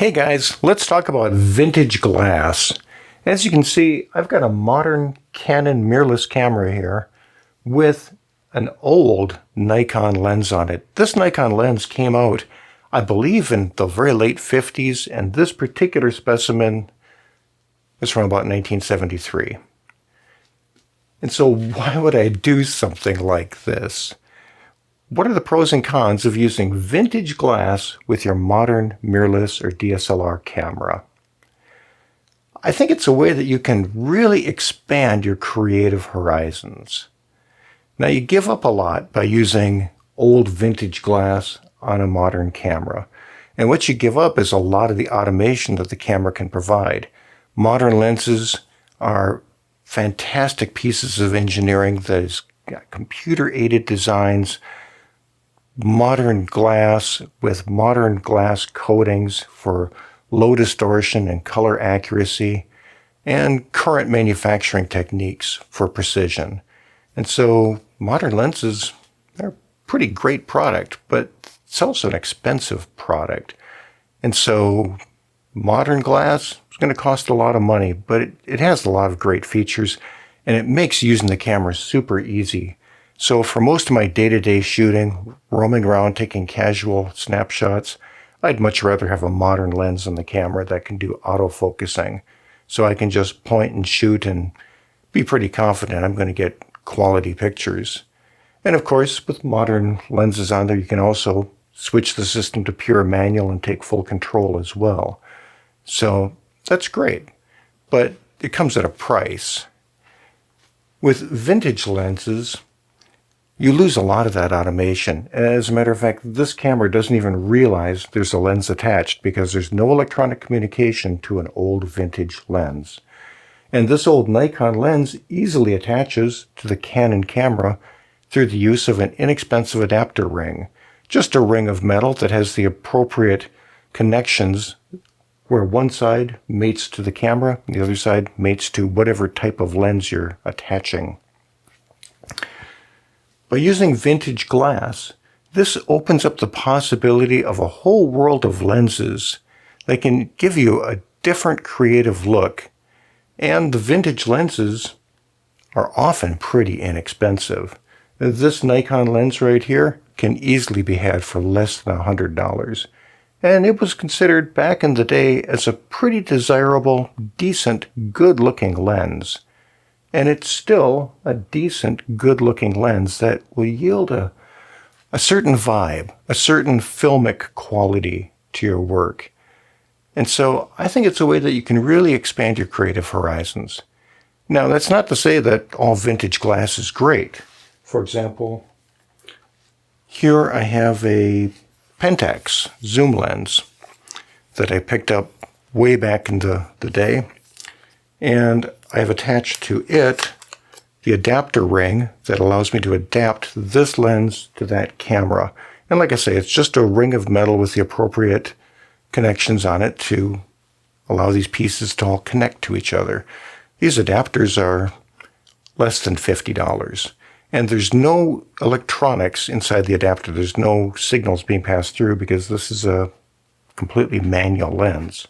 Hey guys, let's talk about vintage glass. As you can see, I've got a modern Canon mirrorless camera here with an old Nikon lens on it. This Nikon lens came out, I believe, in the very late 50s, and this particular specimen is from about 1973. And so why would I do something like this? What are the pros and cons of using vintage glass with your modern mirrorless or DSLR camera? I think it's a way that you can really expand your creative horizons. Now, you give up a lot by using old vintage glass on a modern camera. And what you give up is a lot of the automation that the camera can provide. Modern lenses are fantastic pieces of engineering that has got computer-aided designs, modern glass with modern glass coatings for low distortion and color accuracy, and current manufacturing techniques for precision. And so modern lenses are a pretty great product, but it's also an expensive product. And so modern glass is going to cost a lot of money, but it has a lot of great features, and it makes using the camera super easy. So for most of my day-to-day shooting, roaming around taking casual snapshots, I'd much rather have a modern lens on the camera that can do autofocusing. So I can just point and shoot and be pretty confident I'm going to get quality pictures. And of course, with modern lenses on there, you can also switch the system to pure manual and take full control as well. So that's great, but it comes at a price. With vintage lenses, you lose a lot of that automation. As a matter of fact, this camera doesn't even realize there's a lens attached because there's no electronic communication to an old vintage lens. And this old Nikon lens easily attaches to the Canon camera through the use of an inexpensive adapter ring. Just a ring of metal that has the appropriate connections where one side mates to the camera and the other side mates to whatever type of lens you're attaching. By using vintage glass, this opens up the possibility of a whole world of lenses that can give you a different creative look. And the vintage lenses are often pretty inexpensive. This Nikon lens right here can easily be had for less than $100. And it was considered back in the day as a pretty desirable, decent, good-looking lens. And it's still a decent, good-looking lens that will yield a certain vibe, a certain filmic quality to your work. And so I think it's a way that you can really expand your creative horizons. Now, that's not to say that all vintage glass is great. For example, here I have a Pentax zoom lens that I picked up way back in the day. And I have attached to it the adapter ring that allows me to adapt this lens to that camera. And like I say, it's just a ring of metal with the appropriate connections on it to allow these pieces to all connect to each other. These adapters are less than $50. And there's no electronics inside the adapter. There's no signals being passed through because this is a completely manual lens.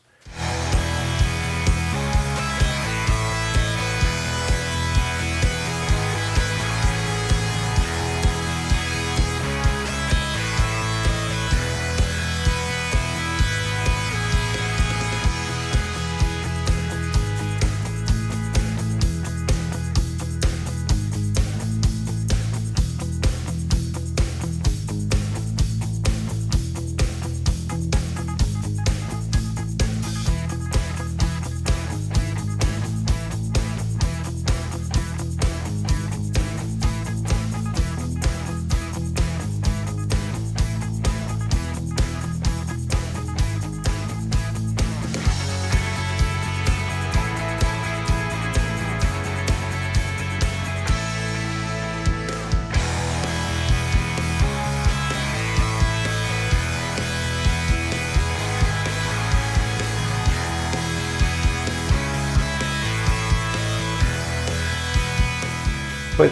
But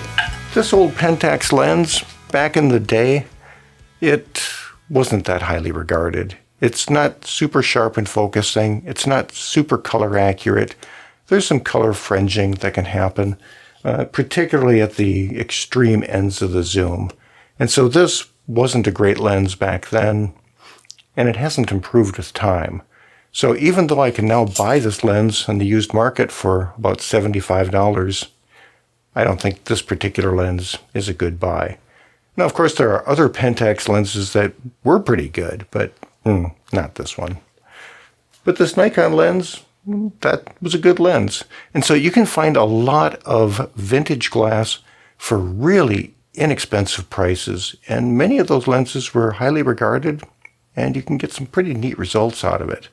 this old Pentax lens, back in the day, it wasn't that highly regarded. It's not super sharp in focusing. It's not super color accurate. There's some color fringing that can happen, particularly at the extreme ends of the zoom. And so this wasn't a great lens back then, and it hasn't improved with time. So even though I can now buy this lens on the used market for about $75, I don't think this particular lens is a good buy. Now, of course, there are other Pentax lenses that were pretty good, but not this one. But this Nikon lens, that was a good lens. And so you can find a lot of vintage glass for really inexpensive prices. And many of those lenses were highly regarded, and you can get some pretty neat results out of it.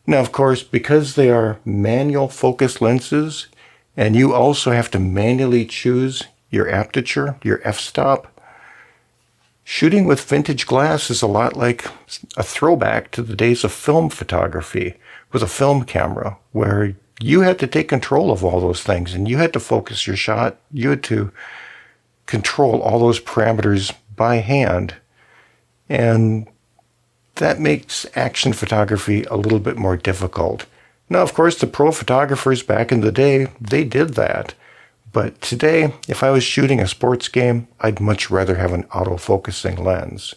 Now, of course, because they are manual focus lenses, and you also have to manually choose your aperture, your f-stop, shooting with vintage glass is a lot like a throwback to the days of film photography with a film camera, where you had to take control of all those things, and you had to focus your shot. You had to control all those parameters by hand. And that makes action photography a little bit more difficult. Now, of course, the pro photographers back in the day, they did that. But today, if I was shooting a sports game, I'd much rather have an autofocusing lens.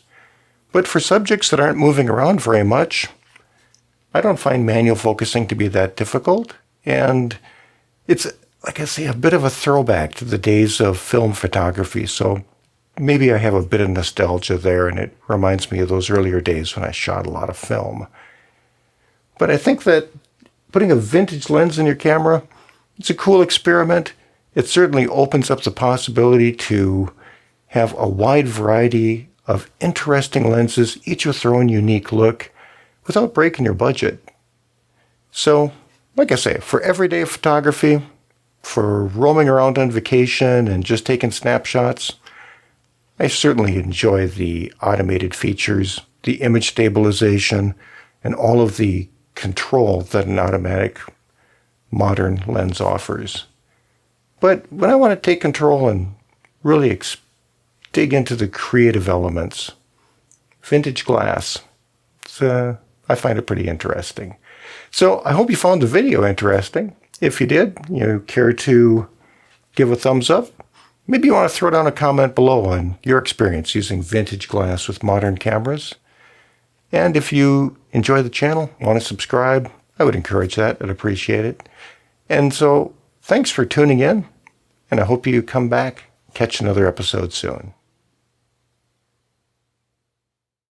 But for subjects that aren't moving around very much, I don't find manual focusing to be that difficult. And it's, like I say, a bit of a throwback to the days of film photography. So maybe I have a bit of nostalgia there, and it reminds me of those earlier days when I shot a lot of film. But I think that putting a vintage lens in your camera, it's a cool experiment. It certainly opens up the possibility to have a wide variety of interesting lenses, each with their own unique look, without breaking your budget. So, like I say, for everyday photography, for roaming around on vacation and just taking snapshots, I certainly enjoy the automated features, the image stabilization, and all of the control that an automatic modern lens offers. But when I want to take control and really dig into the creative elements, vintage glass, I find it pretty interesting. So I hope you found the video interesting. If you did, you care to give a thumbs up. Maybe you want to throw down a comment below on your experience using vintage glass with modern cameras. And if you enjoy the channel, want to subscribe, I would encourage that. I'd appreciate it. And so thanks for tuning in, and I hope you come back, catch another episode soon.